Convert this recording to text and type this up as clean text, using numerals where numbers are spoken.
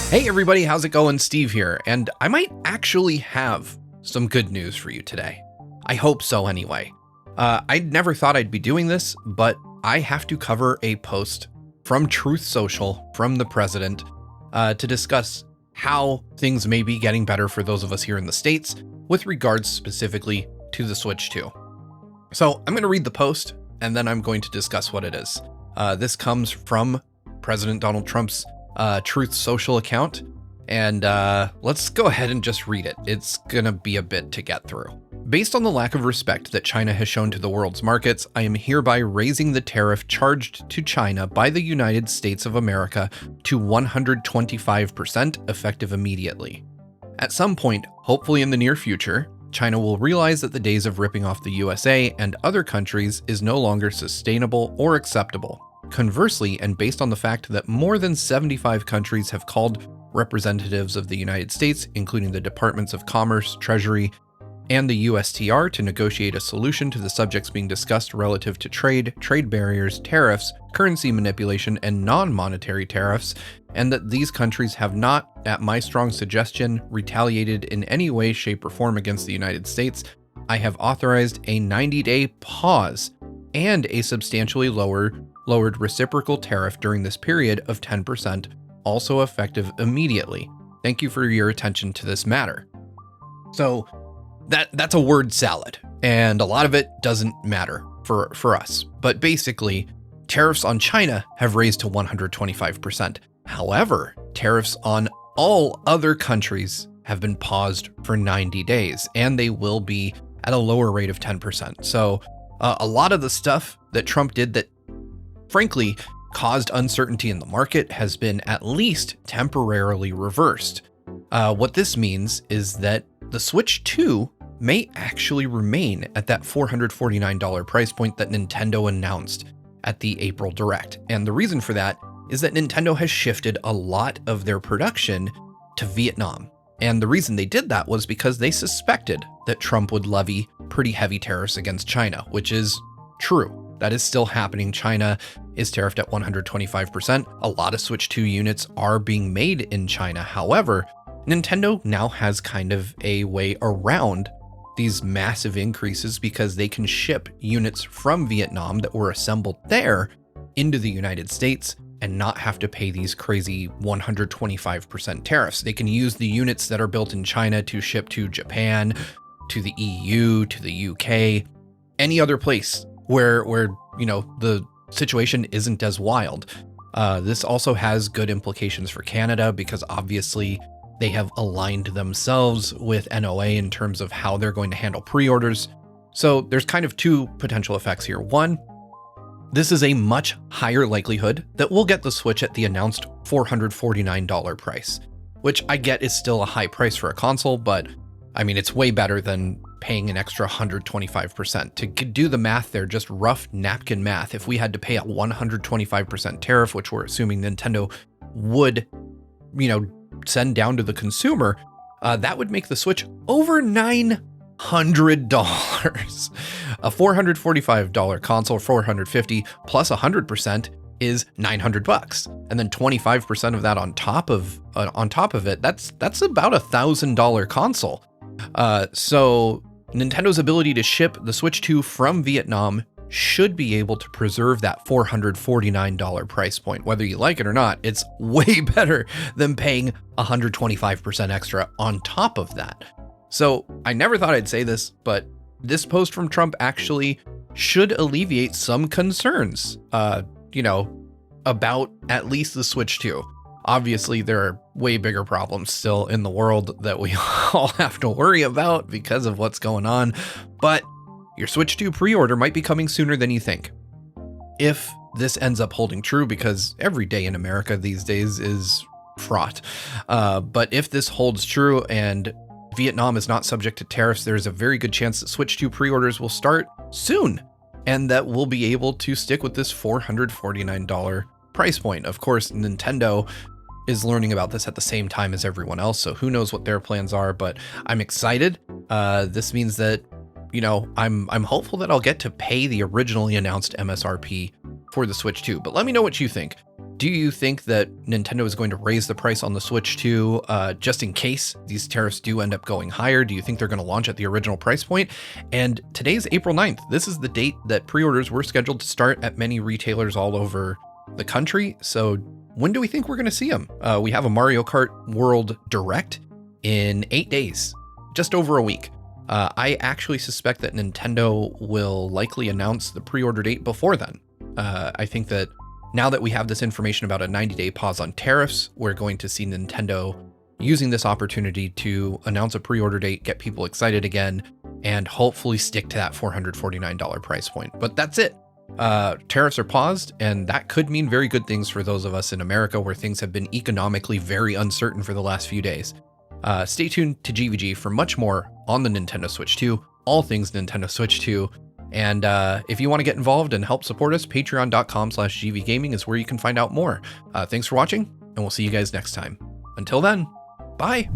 Hey everybody, how's it going? Steve here, and I might actually have some good news for you today. I hope so anyway. I never thought I'd be doing this, but I have to cover a post from Truth Social from the president to discuss how things may be getting better for those of us here in the States with regards specifically to the Switch 2. So I'm going to read the post and then I'm going to discuss what it is. This comes from President Donald Trump's Truth Social account, and let's go ahead and just read it. It's gonna be a bit to get through. Based on the lack of respect that China has shown to the world's markets, I am hereby raising the tariff charged to China by the United States of America to 125% effective immediately. At some point, hopefully in the near future, China will realize that the days of ripping off the USA and other countries is no longer sustainable or acceptable. Conversely, and based on the fact that more than 75 countries have called representatives of the United States, including the Departments of Commerce, Treasury, and the USTR, to negotiate a solution to the subjects being discussed relative to trade barriers, tariffs, currency manipulation, and non-monetary tariffs, and that these countries have not, at my strong suggestion, retaliated in any way, shape, or form against the United States, I have authorized a 90-day pause and a substantially lowered reciprocal tariff during this period of 10%, also effective immediately. Thank you for your attention to this matter. So that's a word salad, and a lot of it doesn't matter for us. But basically, tariffs on China have raised to 125%. However, tariffs on all other countries have been paused for 90 days, and they will be at a lower rate of 10%. So a lot of the stuff that Trump did that frankly caused uncertainty in the market has been at least temporarily reversed. What this means is that the Switch 2 may actually remain at that $449 price point that Nintendo announced at the April Direct. And the reason for that is that Nintendo has shifted a lot of their production to Vietnam. And the reason they did that was because they suspected that Trump would levy pretty heavy tariffs against China, which is true. That is still happening. China is tariffed at 125%. A lot of Switch 2 units are being made in China. However, Nintendo now has kind of a way around these massive increases because they can ship units from Vietnam that were assembled there into the United States and not have to pay these crazy 125% tariffs. They can use the units that are built in China to ship to Japan, to the EU, to the UK, any other place where the situation isn't as wild. This also has good implications for Canada because obviously they have aligned themselves with NOA in terms of how they're going to handle pre-orders. So there's kind of two potential effects here. One, this is a much higher likelihood that we'll get the Switch at the announced $449 price, which I get is still a high price for a console, but I mean, it's way better than paying an extra 125%. To do the math there, just rough napkin math, if we had to pay a 125% tariff, which we're assuming Nintendo would, send down to the consumer, that would make the Switch over $900. A $445 console, $450 plus 100% is $900, and then 25% of that on top of it, that's about $1,000 console. So Nintendo's ability to ship the Switch 2 from Vietnam should be able to preserve that $449 price point. Whether you like it or not, it's way better than paying 125% extra on top of that. So I never thought I'd say this, but this post from Trump actually should alleviate some concerns, about at least the Switch 2. Obviously, there are way bigger problems still in the world that we all have to worry about because of what's going on, but your Switch 2 pre-order might be coming sooner than you think. If this ends up holding true, because every day in America these days is fraught, but if this holds true and Vietnam is not subject to tariffs, there's a very good chance that Switch 2 pre-orders will start soon, and that we'll be able to stick with this $449 price point. Of course, Nintendo is learning about this at the same time as everyone else, so who knows what their plans are, but I'm excited. This means that, I'm hopeful that I'll get to pay the originally announced MSRP for the Switch 2, but let me know what you think. Do you think that Nintendo is going to raise the price on the Switch 2 just in case these tariffs do end up going higher? Do you think they're going to launch at the original price point? And today's April 9th. This is the date that pre-orders were scheduled to start at many retailers all over the country. So when do we think we're going to see them? We have a Mario Kart World Direct in 8 days, just over a week. I actually suspect that Nintendo will likely announce the pre-order date before then. I think that now that we have this information about a 90-day pause on tariffs, we're going to see Nintendo using this opportunity to announce a pre-order date, get people excited again, and hopefully stick to that $449 price point. But that's it. Tariffs are paused, and that could mean very good things for those of us in America where things have been economically very uncertain for the last few days. Stay tuned to GVG for much more on the Nintendo Switch 2, all things Nintendo Switch 2. And if you want to get involved and help support us, patreon.com/gvgaming is where you can find out more. Thanks for watching, and we'll see you guys next time. Until then, bye.